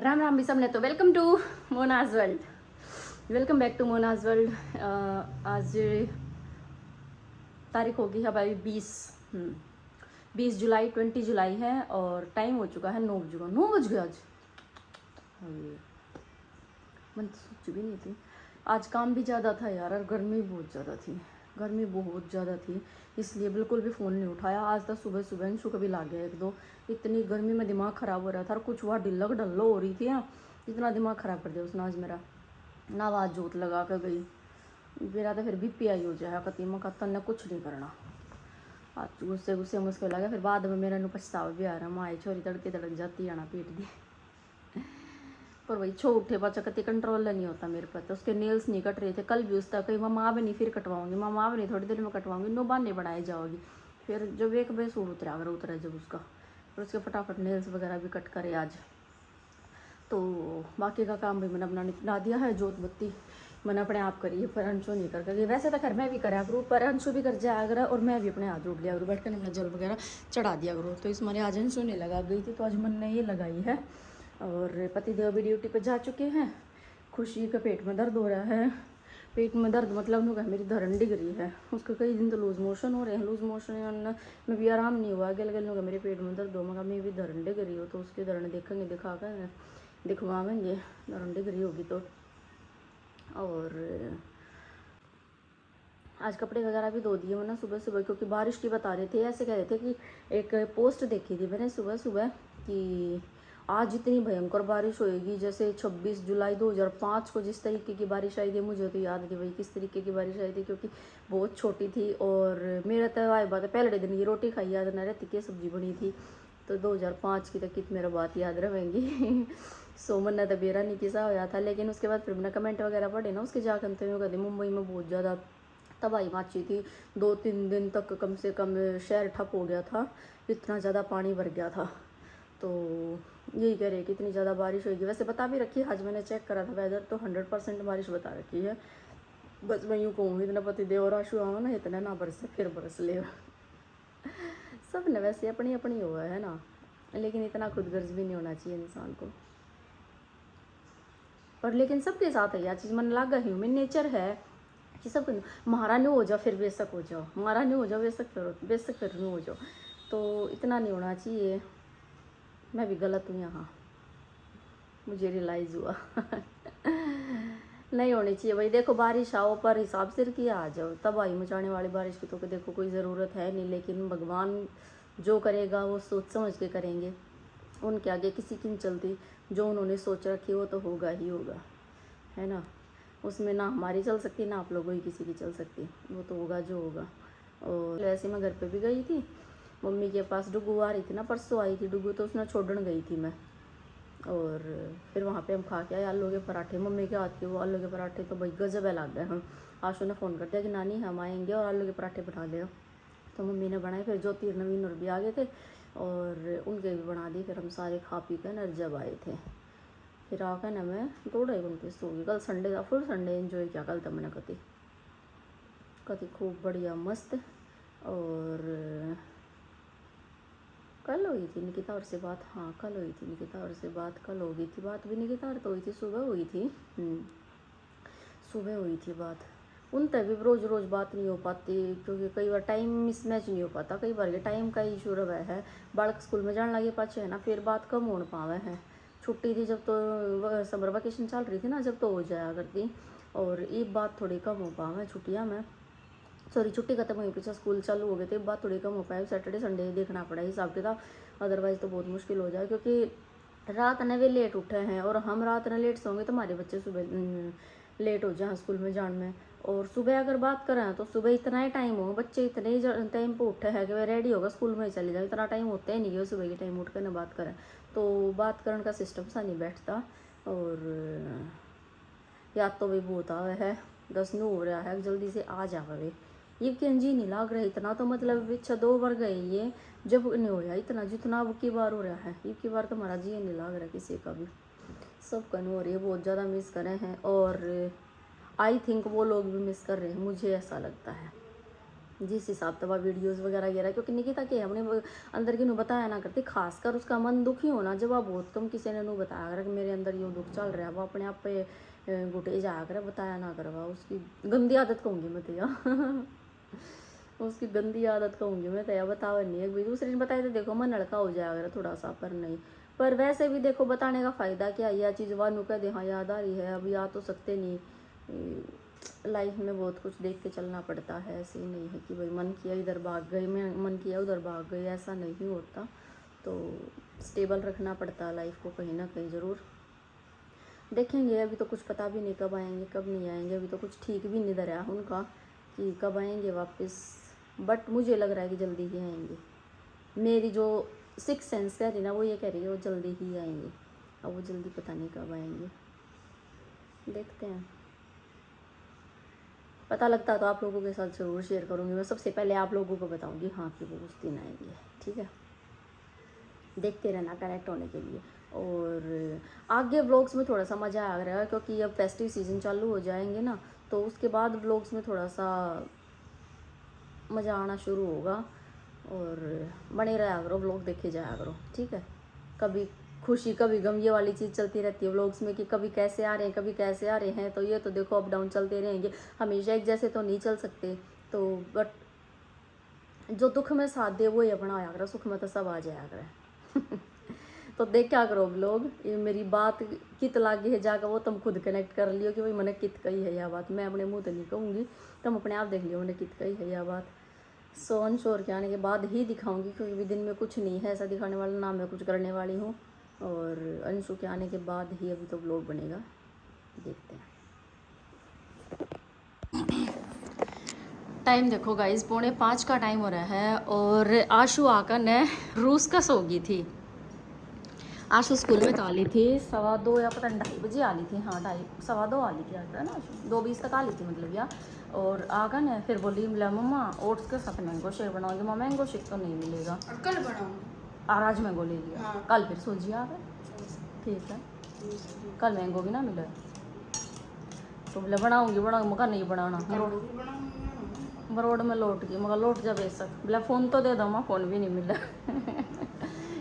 राम राम भी सबने। तो welcome to Monaj world, welcome back to Monaj world. आज तारीख होगी है भाई 20 जुलाई 20 जुलाई है और टाइम हो चुका है 9 बज गए आज। मन तो सोच भी नहीं थी। आज काम भी ज़्यादा था यार और गर्मी बहुत ज़्यादा थी, इसलिए बिल्कुल भी फ़ोन नहीं उठाया। आज तक सुबह सुबह अंशु कभी ला गया एक दो। इतनी गर्मी में दिमाग ख़राब हो रहा था और कुछ वहाँ ढिल्लक ढल्लो हो रही थी ना, इतना दिमाग ख़राब कर दिया उसने आज मेरा। ना आवाज़ जोत लगा कर गई, मेरा तो फिर BPI हो जाएगा कतीमा का। तन ने कुछ नहीं करना। आज गुस्से मुझको लगा, फिर बाद में मेरा पछतावा भी आ रहा। माए छोरी तड़के तड़क जाती आना पीट दी। पर वही छो उठे बच्चा कति कंट्रोल नहीं होता मेरे पर। तो उसके नेल्स नहीं कट रहे थे कल भी। उसका कहीं माँ भी नहीं फिर कटवाऊंगी, माँ भी नहीं थोड़ी देर में कटवाऊंगी, नो बहाने बनाए जाओगी। फिर जब एक बजे सूट उतरा जब उसका, फिर उसके फटाफट नेल्स वगैरह भी कट करे आज। तो बाकी का काम भी मैंने अपना निपटा दिया है। जोत बत्ती मैंने अपने आप करी है, पर अंशु नहीं कर गई। वैसे तो घर में भी करा करूँ, पर अंशु भी कर जाया करा और मैं भी अपने हाथ जोड़ लिया करूँ, बैठ कर अपना जल वगैरह चढ़ा दिया करूँ। तो इस मारे आज अंशु नहीं लगा गई थी, तो आज मन ने ये लगाई है। और पतिदेव भी ड्यूटी पर जा चुके हैं। खुशी का पेट में दर्द हो रहा है। पेट में दर्द मतलब उन्होंने मेरी धरण डिग रही है। उसके कई दिन तो लूज मोशन हो रहे हैं। लूज मोशन में भी आराम नहीं हुआ। गल गल मेरे पेट में दर्द हो, मगर मैं भी धरण डिग रही हो, तो उसकी धरण देखेंगे, दिखा कर दिखवाएंगे धरण डिग रही होगी तो। और आज कपड़े वगैरह भी धो दिए मैंने सुबह सुबह, क्योंकि बारिश की बता रहे थे। ऐसे कह रहे थे कि एक पोस्ट देखी थी मैंने सुबह सुबह कि आज इतनी भयंकर बारिश होएगी, जैसे 26 जुलाई 2005 को जिस तरीके की बारिश आई थी। मुझे तो याद नहीं भाई किस तरीके की बारिश आई थी, क्योंकि बहुत छोटी थी। और मेरा तो आए बात है पहले दिन की रोटी खाई याद न रहती, की सब्जी बनी थी। तो 2005 की तक मेरा बात याद रहेंगी। सोमन ने तो बेरा नहीं किसा होया था। लेकिन उसके बाद फिर मैंने कमेंट वगैरह पढ़े ना उसके जाकर, तो कहते मुंबई में बहुत ज़्यादा तबाही मची थी। 2-3 दिन तक कम से कम शहर ठप हो गया था, इतना ज़्यादा पानी भर गया था। तो यही कह रहे कि इतनी ज़्यादा बारिश होगी। वैसे बता भी रखी है, आज मैंने चेक करा था वेदर, तो 100% बारिश बता रखी है। बस मैं यूँ कहूँगी इतना पतिदेव और आशु आओ ना, इतना ना बरसे फिर बरस ले। सब ने वैसे अपनी अपनी हुआ है ना, लेकिन इतना खुदगर्ज भी नहीं होना चाहिए इंसान को। पर लेकिन सबके साथ है यह चीज़, मन लागा ह्यूमन नेचर है कि सब महारा नहीं हो जाओ फिर बेशक हो जाओ, महारा नहीं हो जाओ बेशक फिर नहीं हो जाओ। तो इतना नहीं होना चाहिए। मैं भी गलत हूँ यहाँ, मुझे रियलाइज़ हुआ। नहीं होनी चाहिए भाई। देखो बारिश आओ पर हिसाब से कि आ जाओ। तबाही मचाने वाली बारिश की तो देखो कोई ज़रूरत है नहीं, लेकिन भगवान जो करेगा वो सोच समझ के करेंगे। उनके आगे किसी की नहीं चलती। जो उन्होंने सोच रखी वो तो होगा ही होगा, है ना। उसमें ना हमारी चल सकती ना आप लोगों की किसी की चल सकती, वो तो होगा जो होगा। और वैसे मैं घर पे भी गई थी मम्मी के पास। डुगू आ रही थी ना, परसों आई थी डुगू, तो उसने छोड़न गई थी मैं। और फिर वहाँ पे हम खा के आए आलू के पराठे मम्मी के हाथ के। वो आलू के पराठे तो भाई गजब है लग गए। हम आशु ने फ़ोन कर दिया कि नानी हम आएंगे और आलू के पराठे बना ले। तो मम्मी ने बनाए। फिर ज्योति और नवीन और भी आ गए थे और उनके भी बना दिए। फिर हम सारे खा पी कर न जब आए थे। फिर आकर ना मैं 2-2:30 सो गई। कल संडे था, फुल संडे एंजॉय किया कल तो मैंने कति खूब बढ़िया मस्त। और कल हुई थी निकिता और से बात। हाँ कल हुई थी निकिता और से बात, कल हो गई थी बात भी निकिता और तो हुई थी, सुबह हुई थी। सुबह हुई थी बात। उन तक भी रोज़ रोज़ बात नहीं हो पाती, क्योंकि कई बार टाइम मिसमैच नहीं हो पाता। कई बार ये टाइम का इशू रहा है। बालक स्कूल में जाने लगे पाछे है ना, फिर बात कम हो पावे है। छुट्टी थी जब तो समर वेकेशन चल रही थी ना जब, तो हो जाया करती। और एक बात थोड़ी कम हो पावे छुट्टियाँ में। सॉरी छुट्टी खत्म हुई पीछे स्कूल चालू हो गए थे, बात थोड़ी कम हो पाए। सैटरडे संडे देखना पड़ा हिसाब किताब, अदरवाइज़ तो बहुत मुश्किल हो जाए। क्योंकि रात ने वे लेट उठे हैं और हम रात ने लेट सोंगे तो हमारे बच्चे सुबह लेट हो जाए स्कूल में जाने में। और सुबह अगर बात करें तो सुबह इतना ही टाइम हो, बच्चे इतने ही टाइम पर उठे हैं कि वह रेडी होगा स्कूल में ही चले जाए। इतना टाइम होता ही नहीं है सुबह के टाइम उठ कर ना बात करें, तो बात करने का सिस्टम सा नहीं बैठता। और याद तो भी बहुत आवे है। 10 नू हो रहा है, जल्दी से आ जावे। ये जी नहीं लाग रहा इतना, तो मतलब पीछे 2 बार गए ये, जब नहीं होया इतना जितना अब की बार हो रहा है। ये की बार तो हमारा जी नहीं लाग रहा किसी का भी। सब कन हो रही है, बहुत ज़्यादा मिस कर रहे हैं। और आई थिंक वो लोग भी मिस कर रहे हैं, मुझे ऐसा लगता है। जिस हिसाब से वह वीडियोस वगैरह वगैरह, क्योंकि निकिता के अपने अंदर की नु बताया ना करती, खासकर उसका मन दुखी होना जब वह बहुत कम किसी ने नु बताया कर कि मेरे अंदर यूँ दुख चल रहा है, वो अपने आप पे घुटे जाया कर, बताया ना करवा। उसकी गंदी आदत कहूँगी मैं तो यार उसकी गंदी आदत कहूँगी मैं तो यार, बतावा नहीं है भाई दूसरे ने बताया तो देखो मन हल्का हो जाया कर थोड़ा सा, पर नहीं। पर वैसे भी देखो बताने का फ़ायदा क्या, यह चीज़ वानू कह दे हाँ याद आ रही है, अब याद तो सकते नहीं, लाइफ में बहुत कुछ देख के चलना पड़ता है। ऐसे ही नहीं है कि भाई मन किया इधर भाग गए, मैं मन किया उधर भाग गए, ऐसा नहीं होता। तो स्टेबल रखना पड़ता है लाइफ को कहीं ना कहीं ज़रूर। देखेंगे, अभी तो कुछ पता भी नहीं कब आएंगे कब नहीं आएंगे, अभी तो कुछ ठीक भी नहीं धरा उनका कि कब आएंगे वापस, बट मुझे लग रहा है कि जल्दी ही आएंगे। मेरी जो सिक्स सेंस कह रही ना वो ये कह रही है वो जल्दी ही आएंगे, अब वो जल्दी पता नहीं कब आएंगे, देखते हैं। पता लगता तो आप लोगों के साथ ज़रूर शेयर करूँगी, मैं सबसे पहले आप लोगों को बताऊँगी हाँ कि वो उस दिन आएंगे, ठीक है। देखते रहना कनेक्ट होने के लिए। और आगे व्लॉग्स में थोड़ा सा मज़ा आ रहा है क्योंकि अब फेस्टिव सीज़न चालू हो जाएंगे ना, तो उसके बाद व्लॉग्स में थोड़ा सा मज़ा आना शुरू होगा। और बने रहा करो, व्लॉग देखे जाया करो, ठीक है। कभी खुशी कभी गम ये वाली चीज़ चलती रहती है व्लॉग्स में कि कभी कैसे आ रहे हैं कभी कैसे आ रहे हैं, तो ये तो देखो अप डाउन चलते रहेंगे, हमेशा एक जैसे तो नहीं चल सकते। तो बट जो दुख में साथ दे वो ही अपना आया करो, सुख में तो सब आ जाया करे तो देख क्या करो व्लॉग, ये मेरी बात कित लागे है जाकर वो तुम खुद कनेक्ट कर लियो कि भाई मैंने कित कही है यह बात, मैं अपने मुँह तो नहीं कहूँगी, तुम अपने आप देख लियो मैंने कित कही है यह बात। सो अंशोर के आने के बाद ही दिखाऊंगी क्योंकि अभी दिन में कुछ नहीं है ऐसा दिखाने वाला, ना मैं कुछ करने वाली हूँ, और अंशु के आने के बाद ही अभी तो व्लॉग बनेगा, देखते हैं। टाइम देखो गाइस 4:45 का टाइम हो रहा है और आशु आकर ने रूस का सो गई थी। आशु स्कूल में तो आ ली थी 2:15 या पता नहीं 2:30 बजे आ ली थी, हाँ 2:30 2:15 आ ली थी आकर ना, आशु 2:20 तक आ ली थी मतलब यार। और आकर ने फिर बोली मिला मम्मा ओट्स के साथ मैंगो शेक बनाऊंगी, मम्मा मैंगो शेक तो नहीं मिलेगा और कल बनाऊंगी, और आज मैंगो ले लिया, हाँ। कल फिर सोचिए आप, ठीक है कल मैंगो भी ना मिला तो बोले बनाऊंगी मगर नहीं बनाना, रोड में लौट गई मगर लौट जा बेशक, बोला फ़ोन तो दे दो माँ, फ़ोन भी नहीं मिला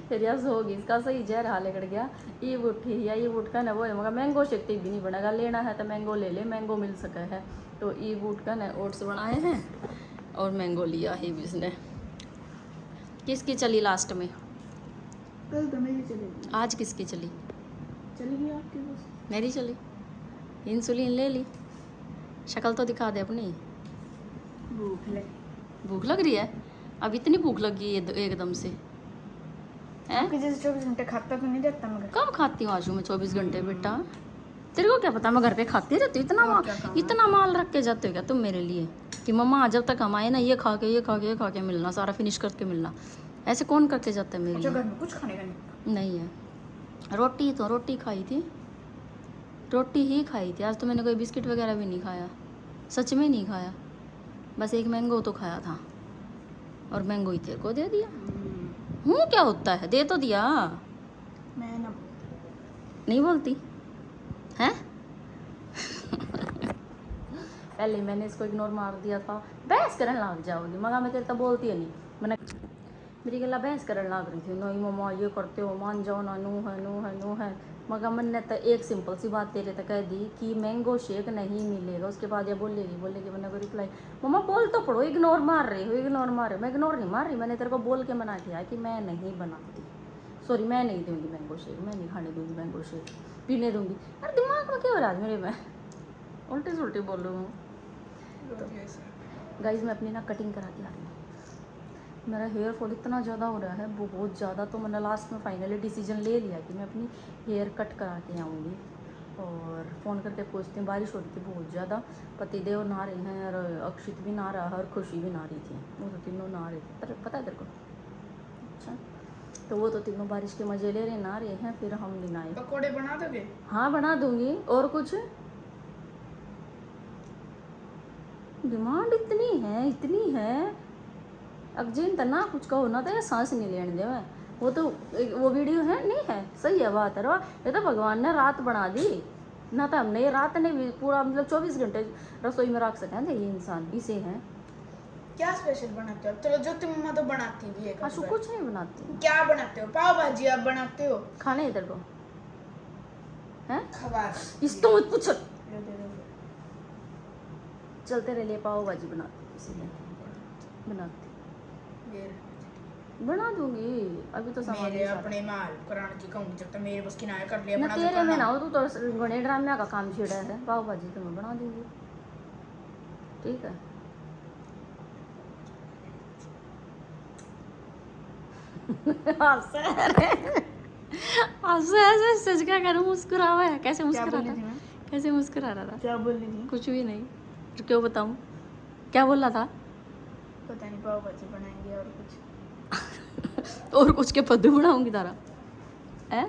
फिर यार होगी इसका सही जहर हाल कर गया। ये उठी या ये उठ का ना वो मगर मैंगो शेक भी नहीं बनेगा, लेना है तो मैंगो ले ले, मैंगो मिल सका है। तो ये उठ का ना ओट्स बनाए हैं और मैंगो लिया है इसने। किसकी चली लास्ट में? कल तो मेरी चलेगी, आज किसकी चली? चलेगी आपकी बस। मेरी चली। इंसुलिन ले ली, शक्ल तो दिखा दे अपनी। भूख लग रही है? अब इतनी भूख लगी है एकदम से हैं? आपके जैसे 24 घंटे खाता तो नहीं रहता मगर। कब खाती हूँ आशु मैं 24 घंटे बेटा? तेरे को क्या पता मैं घर पे खाती रहती हूँ, इतना माल रख के जाते हो क्या तुम मेरे लिए कि मम्मा जब तक हम आए ना ये खा के मिलना, सारा फिनिश करके मिलना, ऐसे कौन करके जाता है मेरे लिए? घर में कुछ खाने का नहीं है। रोटी खाई थी, रोटी ही खाई थी आज तो, मैंने कोई बिस्किट वगैरह भी नहीं खाया, सच में नहीं खाया, बस एक मैंगो तो खाया था और मैंगो ही तेरे को दे दिया। क्या होता है, दे तो दिया। मैं ना नहीं बोलती हैं पहले मैंने इसको इग्नोर मार दिया था, बहस करने लग जाओगी मगर मैं तेरे तो बोलती है नहीं, मैंने मेरी गला बहस करने लग रही थी, नहीं मम्मा ये करते हो मान जाओ ना, नू है मगर मैंने तो एक सिंपल सी बात तेरे तक कह दी कि मैंगो शेक नहीं मिलेगा, उसके बाद ये बोलेगी मैंने को रिप्लाई मम्मा बोल तो पड़ो, इग्नोर मार रही हो, मैं इग्नोर नहीं मार रही, मैंने तेरे को बोल के मना किया कि मैं नहीं बनाती, सॉरी मैं नहीं दूंगी मैंगो शेक, मैं नहीं खाने दूंगी मैंगो शेक, पीने दूंगी। अरे दिमाग में क्या हो रहा है मेरे में, उल्टी सुल्टी बोल रही हूँ। गाइज मैं अपनी ना कटिंग करा के आ रही हूँ, मेरा हेयर फॉल इतना ज़्यादा हो रहा है बहुत ज़्यादा, तो मैंने लास्ट में फाइनली डिसीजन ले लिया कि मैं अपनी हेयर कट करा के आऊँगी। और फ़ोन करके पूछती हूँ, बारिश हो रही थी बहुत ज़्यादा, पतिदेव नहा रहे हैं और अक्षित भी नहा रहा है और खुशी भी नहा रही थी, वो तो तीनों नहा रहे थे, पता है तेरे को? अच्छा तो वो तो तीनों बारिश के मज़े ले रहे नहा रहे हैं, फिर हम नहीं नहाए। पकोड़े बना दोगे? हाँ बना दूँगी, और कुछ डिमांड इतनी है अगजीन तो ना कुछ कहो ना तो ये सांस नहीं लेने दे मैं, वो वीडियो है नहीं है सही है बात है, ये तो भगवान ने रात बना दी ना, तो हमने ये रात ने भी पूरा मतलब 24 घंटे रसोई में रख सकें थे ये इंसान, इसे हैं क्या स्पेशल बनाते हो? चलो जो तुम मम्मा तो बनाती भी है आशु कुछ नहीं बनाती। क्या बनाते हो? पाव भाजी आप बनाते हो? खाने इधर को हैं? खवा इस तो मत पूछ। दे दो। चल तेरे लिए पाव भाजी बनाती हूँ, इसीलिए बनाती ये बना दूंगी। अभी तो सामान मेरे नहीं सारा। अपने माल कराने की कहूँ जब तक मेरे बस की ना है, कर लिया ना बना तेरे दो में ना खाना। हो, तू तो गणे ड्रामे का काम छेड़ा है। पाव भाजी तो मैं बना दूंगी, ठीक है। ऐसे सच क्या करूं, मुस्कुरा हुआ है। कैसे क्या मुस्कुरा बोली रहा थी मैं? कैसे मुस्कुरा रहा था? क्या बोल रही थी? कुछ भी नहीं। तो क्यों बताऊं क्या बोल रहा था? पता नहीं, पाव भाजी बनाएंगे और कुछ और कुछ के पद्दू बनाऊंगी तारा है।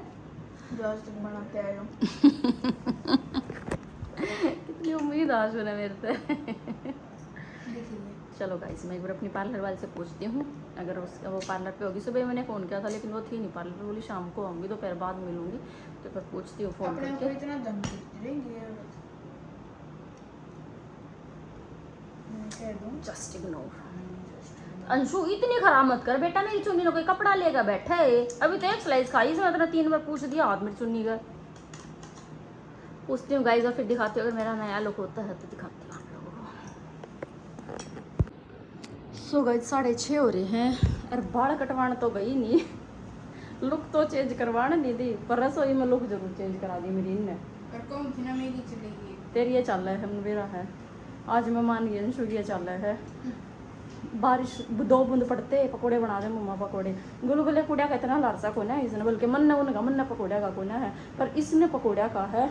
जो आज तक बनाते आए हो। कितनी उम्मीद आज है मेरे से। देखिए चलो गाइस, मैं एक बार अपनी पार्लर वाले से पूछती हूँ, अगर उसका वो पार्लर पे होगी। सुबह मैंने फ़ोन किया था लेकिन वो थी नहीं पार्लर पे, बोली शाम को आऊँगी, दोपहर बाद मिलूंगी। तो एक बार पूछती हूँ फ़ोन अपने करके। ऊपर इतना दम देती रहेंगी ये औरत। मैं कह दूं जस्ट इग्नोर। अंशु इतनी खराब मत कर बेटा, मेरी चुन्नी ने कोई कपड़ा लेकर बैठा है। अभी तो एक स्लाइस खाई, इसमें तो 3 बार पूछ दिया हाथ मेरी चुन्नी का। पूछती हूँ गाइस और फिर दिखाती हूँ, अगर मेरा नया लुक होता है तो दिखाती हूँ आप लोगों को। सो गाइस 6:30 हो रहे हैं और बाल कटवाने तो गई नहीं, लुक तो चेंज करवाने नहीं दी, पर रसोई में लुक जरूर चेंज करा दी मेरी इनने। पर कौन थी ना मेरी चलेगी। तेरी ये चल रहा है, मेरा है। आज मैं मान गई अंशु की ये चल रहा है। बारिश 2 बूंद पड़ते पकोड़े बना दे मम्मा पकोड़े। गुलगुले कुड़िया का इतना लारसा को ना इसने, बल्कि मन उनका मन पकोड़िया का को ना है, पर इसने पकोड़िया का है।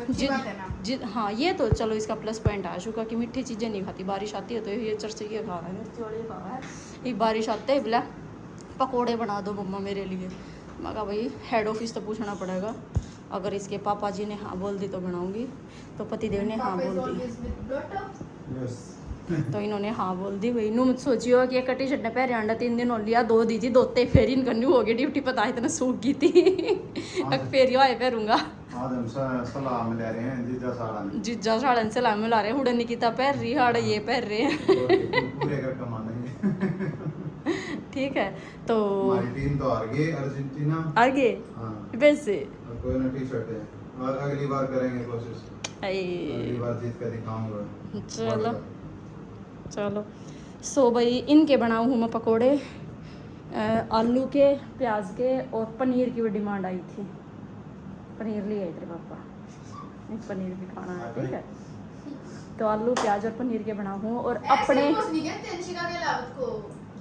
अच्छी बात है ना। हाँ ये तो चलो इसका प्लस पॉइंट है आशु का कि मीठी चीज़ें नहीं खाती। बारिश आती है तो ये चरचरिया खा रहा है, मिर्ची वाली खा रहा है। एक बारिश आते ही बोला पकोड़े बना दो मम्मा मेरे लिए। मैं कहा भाई हेड ऑफिस तो पूछना पड़ेगा, अगर इसके पापा जी ने हाँ बोल दी तो बनाऊंगी, तो पतिदेव ने हाँ बोल दी तो इन्होंने हाँ बोल दी। भाई नू मत सोचियो कि एक टी शर्ट ने पहले अंडा 3 दिन हो लिया, 2 दी थी, दोते फिर इनका न्यू हो गई ड्यूटी, पता इतना सूख गई थी। अब फिर आए पैरूंगा आज हम सलाम ले रहे हैं जीजा साड़न जीजा साड़न से लामे ला रहे हैं। हुडन निकिता पहन रही, हाड़ ये पहन रहे हैं। पूरे का कमाएंगे। ठीक है तो हमारी टीम तो हार गई अर्जेंटीना। आगे हाँ वैसे और कोई ना टी शर्ट है, और अगली बार करेंगे कोशिश, अगली बार जीत कर दिखाऊंगा। चलो चलो। सो भाई इनके बनाऊँ हूँ मैं पकोड़े, आलू के, प्याज के और पनीर की भी डिमांड आई थी। पनीर ले आए तेरे पापा, एक पनीर भी खाना है, ठीक है। तो आलू प्याज और पनीर के बनाऊँ और अपने ऐसे बोस नहीं कहते अंशिका के लावत को,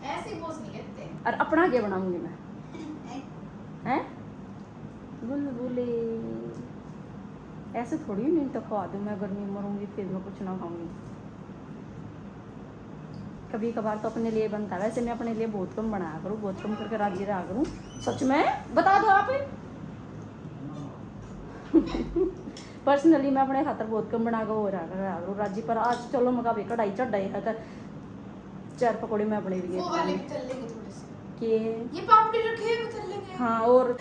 ऐसे बोस नहीं कहते। और अपना क्या बनाऊंगी मैं हैं बुलबुले। ऐसे थोड़ी नहीं तो खवा दूँ मैं, गर्मी में मरूंगी फिर मैं कुछ ना खाऊंगी। कभी कभार तो अपने लिए बनता है, वैसे मैं अपने लिए बहुत कम बनाया करूँ, बहुत कम करके राजी रहा करूँ। सच में बता दो आप। पर्सनली मैं अपने खातर बहुत कम बना के हो रहा करूँ राजी, पर आज चलो मैं कभी कढ़ाई चढ़ाई है कर 4 पकौड़े मैं अपने लिए वो वाले भी तल लेंगे थोड़े से। कि ये पापड़ी रखे हुए तल लेंगे। हाँ। और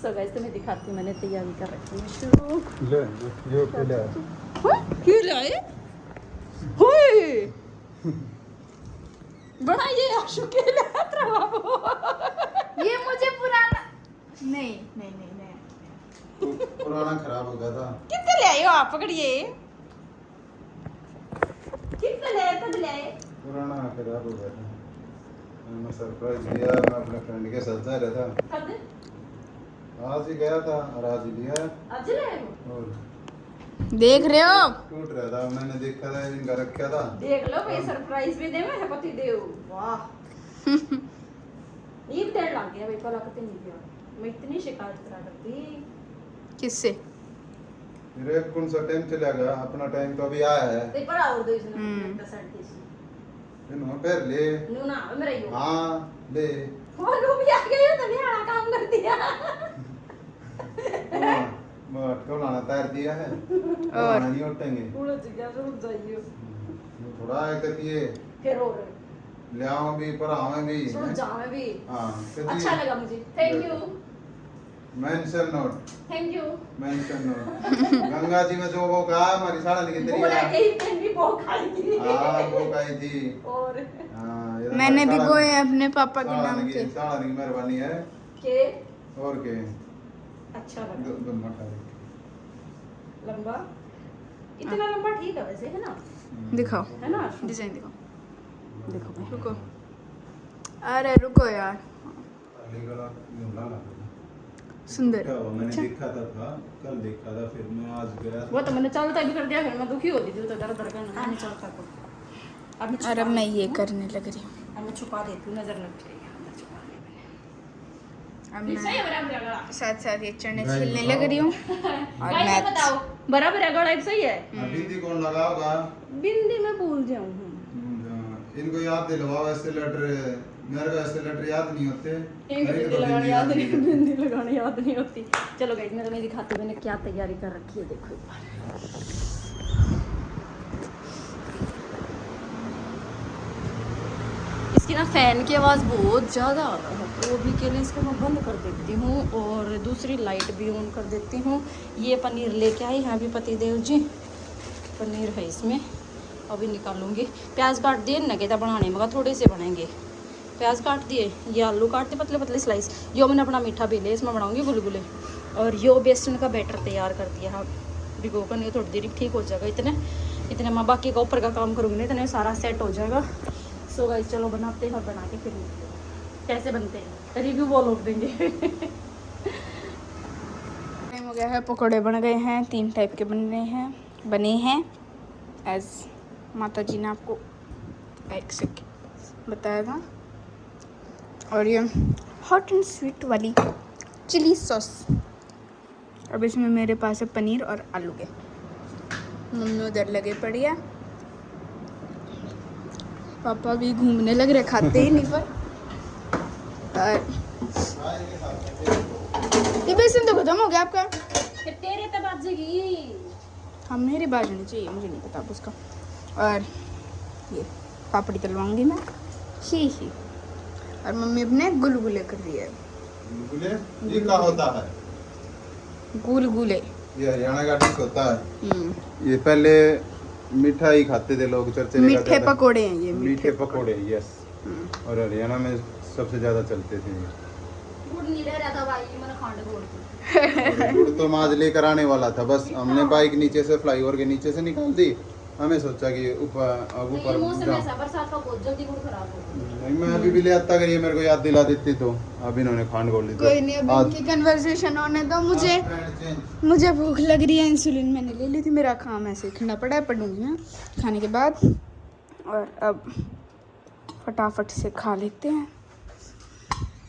सो गाइस तो मैं दिखाती हूँ, मैंने तैयारी कर रखी है शुरू। ले ये पहले क्यों लाए होए बड़ा ये आशु के ये मुझे पुराना नहीं नहीं नहीं नहीं पुराना खराब हो गया था। कितने ले आए हो आप? पकड़िए कितने ले आए? कब ले आए? पुराना खराब हो गया था, मैंने सरप्राइज दिया। मैं अपने फ्रेंड के साथ जा रहा था, कब? आज ही गया था और आज ही लिया। आज ले आए हो? और देख रहे हो? टूट रहा था, मैंने देखा था इनका रखा था। देख लो भाई, सरप्राइज भी दे मैं पति देव। वाह ये भी देर लग गया भाई, पला कते नहीं दिया। मैं इतनी शिकायत करा करती। किससे? मेरे कौन सा टाइम चला गया, अपना टाइम तो अभी आया है। ते पर और दो इसने परसेंट थी इन पर ले। नो ना मेरा ही हो। हाँ ले। वो लोग भी आ गए हो, तभी आना काम कर दिया। मैं अटका लाना तैयार दिया है और नहीं उठेंगे। उड़ गया रुक जाइए थोड़ा है कि ये फिर और ले आओ भी पर आवे भी सुन जावे भी। हाँ अच्छा लगा मुझे, thank you. Mention not, thank you. Mention not. Ganga ji में जो वो कहा हमारी साला निकल रही बोला है। कि मैं भी बहुत खाई थी। हाँ वो कही थी। और हाँ ये तो मैंने भी साला- बोए हैं अपने पापा के साला नाम की- के। साला की मेहरबानी है। के और के अच्छा लगा। दो मटा दे। लंबा, इतना लंबा ठीक है वैसे, है ना? दिखाओ है ना? डिजाइन दिखाओ। देखो भाई, रुको, अरे रुको यार, अली गला ढूंढना लगा। सुंदर। क्या हुआ? मैंने देखा था कल देखा था, फिर मैं आज गया वो तो मैंने चालू भी कर दिया, फिर मैं दुखी होती थी तो दर्द दर्द करना मैंने चलता को। और अब मैं ये करने लग रही हूँ। अब मैं छुपा देती हूँ, नजर लग जाएगी, अंदर छुपा दी मैंने। अब ठीक, सही है, मैं बराबर है गला। साथ साथ ये चने गाइस, छीलने लग रही हूँ। और गाइस, मैं बताओ बराबर है गला, सही है? बिंदी कौन लगाओगा? बिंदी में भूल जाऊँ। इनको याद दिलवाओ, ऐसे लेटर मेरे को ऐसे लेटर याद नहीं होते। एक मेरे को बिंदी तो लगाने बिंदी याद नहीं, होती है। बिंदी लगाने याद नहीं होती। चलो गाइस, मैं तुम्हें दिखाती हूँ मैंने क्या तैयारी कर रखी है, देखो एक बार। इसकी ना फैन की आवाज़ बहुत ज़्यादा आ रहा है, तो अभी के लिए इसको मैं बंद कर देती हूँ और दूसरी लाइट भी ऑन कर देती हूँ। ये पनीर लेके आई हैं अभी पतिदेव जी, पनीर है इसमें, अभी निकालूंगी। प्याज काट दिए ना कहता बनाने मगर थोड़े से बनेंगे। प्याज काट दिए, ये आलू काट दिए पतले पतले स्लाइस। यो मैंने अपना मीठा भी लिया, इसमें बनाऊंगी गुलगुले। और यो बेसन का बैटर तैयार कर दिया है, भिगो कर नहीं थोड़ी देर ठीक हो जाएगा। इतने मैं बाकी का ऊपर का काम करूँगी ना, इतने सारा सेट हो जाएगा। सो गाइस चलो बनाते हैं और बना के फिर मिलते हैं। कैसे बनते हैं रिव्यू वो लोग देंगे। टाइम हो गया है, पकोड़े बन गए हैं, 3 टाइप के बने हैं एज माता जी ने आपको एक सेकंड बताया था। और ये हॉट एंड स्वीट वाली चिली सॉस। अब इसमें मेरे पास है पनीर और आलू के। मम्मी उधर लगे पड़ी है, पापा भी घूमने लग रहे, खाते ही नहीं पर। और ये बेसन तो खत्म हो गया आपका। फिर तेरे तब आज जगी। हाँ मेरी बाजनी चाहिए, मुझे नहीं पता अब उसका। और ये पापड़ी तलवाऊंगी मैं, ही। और मम्मी अपने गुलगुले कर रही है। गुलगुले ये क्या होता है? गुलगुले ये हरियाणा का डिश होता है। ये पहले मिठाई खाते थे लोग, चर्चे में मीठे खाते थे। पकोड़े हैं ये, मीठे पकोड़े, यस। और हरियाणा में सबसे ज्यादा चलते थे ये। गुड़ नहीं रह रहा था भाई, मैंने खांड घोल दी। और गुड़ तो मैं आज लेकर आने वाला था, बस हमने बाइक नीचे से फ्लाईओवर के नीचे से निकाल दी। हमें सोचा कि ऊपर मौसम जाऊं। ऐसा बरसात का बहुत जल्दी गुड़ खराब हो गया। नहीं, मैं अभी भी ले आता, अगर ये मेरे को याद दिला देती तो। अब इन्होंने खांड घोल दी। कोई नहीं, अब इनकी कन्वर्सेशन होने दो। मुझे भूख लग रही है, इंसुलिन मैंने ले ली थी, मेरा काम ऐसे खिंडा पड़ा है, पढ़ूंगी मैं खाने के बाद। और अब फटाफट से खा लेते हैं।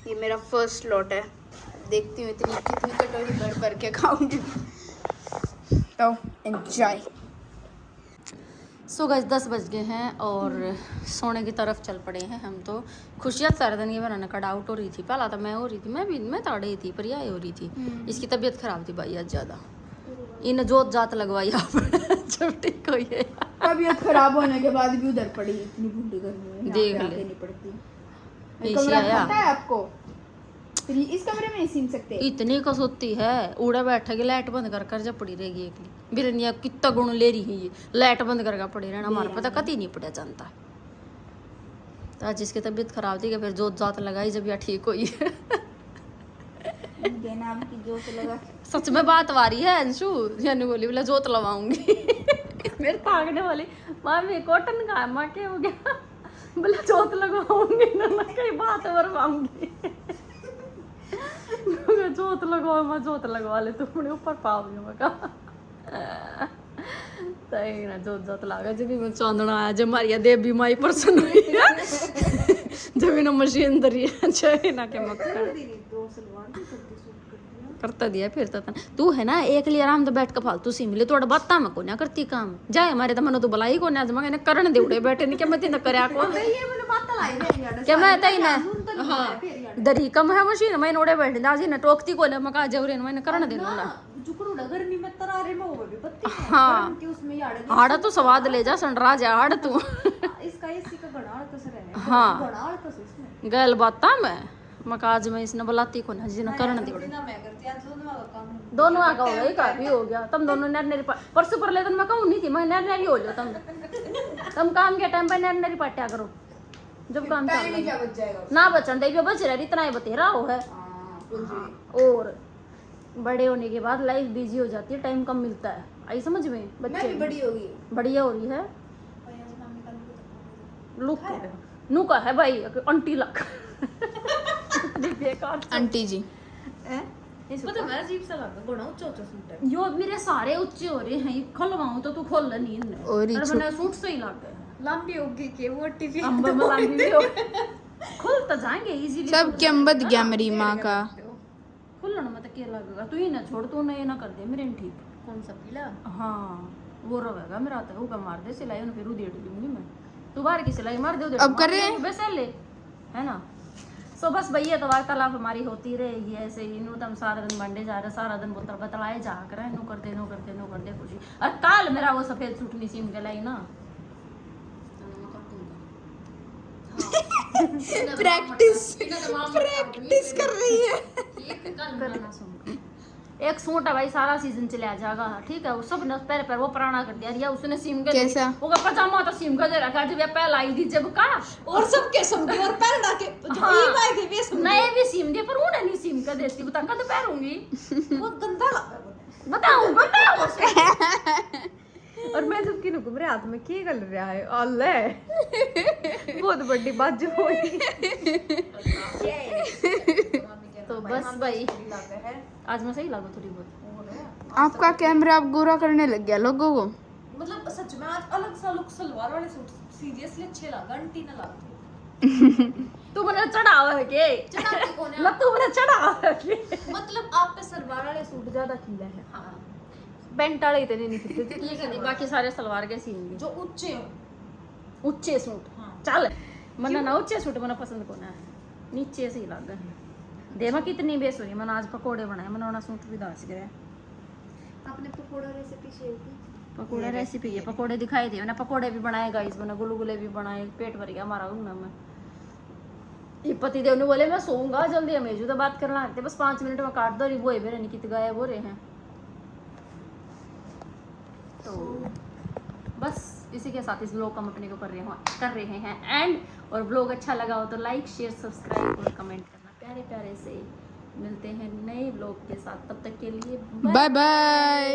ये मेरा फर्स्ट लॉट है, देखती हूँ इतनी कितनी कटोरी भर भर के खाऊंगी। तो एंजॉय। सो गाइस 10 बज गए हैं और सोने की तरफ चल पड़े हैं हम। तो खुशियाँ सारे दिन ये बनाने का डाउट हो रही थी, पहला तो मैं हो रही थी, मैं ताड़े थी, पर यह हो रही थी। इसकी तबीयत खराब थी भाई आज ज़्यादा, इन जोत जात लगवाई आप जब ठीक हुई है। तबीयत खराब होने के बाद भी उधर पड़ी, इतनी बूढ़ी गर्मी में देख यहाँ पे ले। आके नहीं पड़ती। एसी कमरा आया। पता है आपको, फिर इस कमरे में नहीं सीन सकते। इतनी कसौती है, उड़ा बैठेगी लाइट बंद कर कर जब पड़ी रहेगी एक बिरनिया कितना गुण ले रही है ये, लाइट बंद करके पड़ी रहना, हमारा पता कति नहीं पड़ा जानता। तो आज जिसकी तबीयत खराब थी कि फिर जोत जात लगाई जब यह ठीक हुई। नाम की जोत लगा। सच में बात वारी है अंशु, यानी बोली बोला जोत लगाऊंगी। मेरे भागने वाली माँ में कॉटन का माँ क्या हो गया, बोले जोत लगवाऊंगी ना कहीं बात करवाऊंगी। जोत लगवाओ, मैं जोत लगवा ले, तुमने ऊपर पाओगे मैं कहा। तई ना जोत जोत लागा जब भी मैं चांदना आया, जब मारिया देवी माई प्रसन्न हुई है, जब इन मशीन दरी है ना के मक्खन करता दिया फिर तू है ना एक लिए आराम से बैठ के फालतू सी मिले थोड़ा बात में को ना करती काम जाए हमारे तो मनो तो बुलाई को ना मगे करण दे उड़े बैठे नहीं क्या मैं तीन करया को क्या मैं तई ना हाँ दरी कम है मशीन मैं उड़े बैठे ना जी ना टोकती को ना मका जवरे मैंने करण दे दूंगा गर्मी में तरारे में होगा भी पत्ती हाँ उसमें हाड़ा तो स्वाद ले जा सनरा जा हाड़ तू इसका एसी का गणाड़ कसर है। हाँ गणाड़ कस इसमें गल बाता में मकाज में इसने बुलाती को ना जिन्हें करना दे ना मैं करती आज दोनों का काम दोनों आ गए हो काफी हो गया तुम दोनों नर नरी परसों पर ले तो मैं कहूँ नहीं थी मैं नर नरी हो लो तुम काम के टाइम पे नर नरी पट्या करो जब काम चल टाइम क्या बच जाएगा ना बचन दे बच रहा इतना ही बतेरा हो है और बड़े होने के बाद लाइफ बिजी हो जाती है टाइम कम मिलता है आई समझ में मैं बच्चे भी बड़ी होगी बढ़िया हो रही है लुक नू का है भाई आंटी लक बेकार आंटी जी पता मेरा अजीब सा लगा गोना ऊंचा ऊंचा सूट है यो मेरे सारे ऊंचे हो रहे हैं खुलवाऊं तो तू खोल नहीं इन्हें और ये अरे मैंने सूट सही लग गए लंबी होगी के वो टीवी अंबर मलांगी भी हो खुल तो जाएंगे इजीली सब क्या बद गया मेरी माँ का खुलना मत क्या लगेगा तू ही ना छोड़ तू नहीं ना कर दे मेरे ठीक कौन सा पीला हाँ वो रहेगा मेरा तक वो मार दे सिलाई उन्हें फिर उधेड़ दूंगी मैं तू बाहर की सिलाई मार दे अब कर रहे हैं? वैसे ले है ना सो बस भैया तो वार्तालाप हमारी होती रहेगी ऐसे ही नू तो हम सारा दिन मंडे जा रहे सारा दिन बोतल बतलाए जा कर नो कर दे खुशी और काल मेरा वो सफेद सूट नहीं सीम के लाई ना प्रैक्टिस कर रही है एक सूट है भाई सारा सीजन चला जाएगा ठीक है वो सब ने पैर पैर वो पुराना कर दिया रिया उसने सीम के कैसा? वो का पजामा तो सीम का दे रखा जब ये पहला आई थी जब का और सब के समझे और पैर डाके हाँ। ई बाय के भी समझे नए भी सीम दे पर उन्हें नहीं सीम का देती बता कद पहनूंगी वो गंदा लगा बताओ और मैं जब किनु को मेरे हाथ में की गल रहा है अल्लाह बहुत बड़ी बात जो हुई तो बस भाई आज मैं सही लागू थोड़ी बहुत आपका कैमरा अब गोरा करने लग गया लोगों को मतलब सच में आज अलग सा लुक सलवार वाले सूट सीरियसली अच्छे लगा घंटी ना लगती तू मैंने चढ़ावा है के चढ़ाती कौन है ना तू मैंने चढ़ावा है के मतलब आप पे सलवार वाले सूट ज्यादा खिला है हाँ पेंट वाले इतने नहीं खिलते ठीक है बाकी सारे सलवार के सीन जो ऊंचे हो ऊंचे सूट हाँ। चल मना ना ऊंचे सूट मना पसंद कोना है नीचे से ही लग गए देवा कितनी बेस हुई मैंने आज पकोड़े बनाए मैंने सूट भी दास गए आपने पकोड़ा रेसिपी शेयर की पकोड़े रेसिपी है पकोड़े दिखाई दिए मैंने पकोड़े भी बनाए गाइस मैंने गुलगुले भी बनाए पेट भर गया हमारा उन्ना में ये पति देव ने बोले मैं सोऊंगा जल्दी हमें जो तो बात करना आते बस 5 मिनट में काट दो वो मेरे नहीं कित गए वो रहे हैं तो बस इसी के साथ इस ब्लॉग हम अपने को कर रहे हैं एंड और ब्लॉग अच्छा लगा हो तो लाइक शेयर सब्सक्राइब और कमेंट करना प्यारे प्यारे से मिलते हैं नए ब्लॉग के साथ तब तक के लिए बाय बाय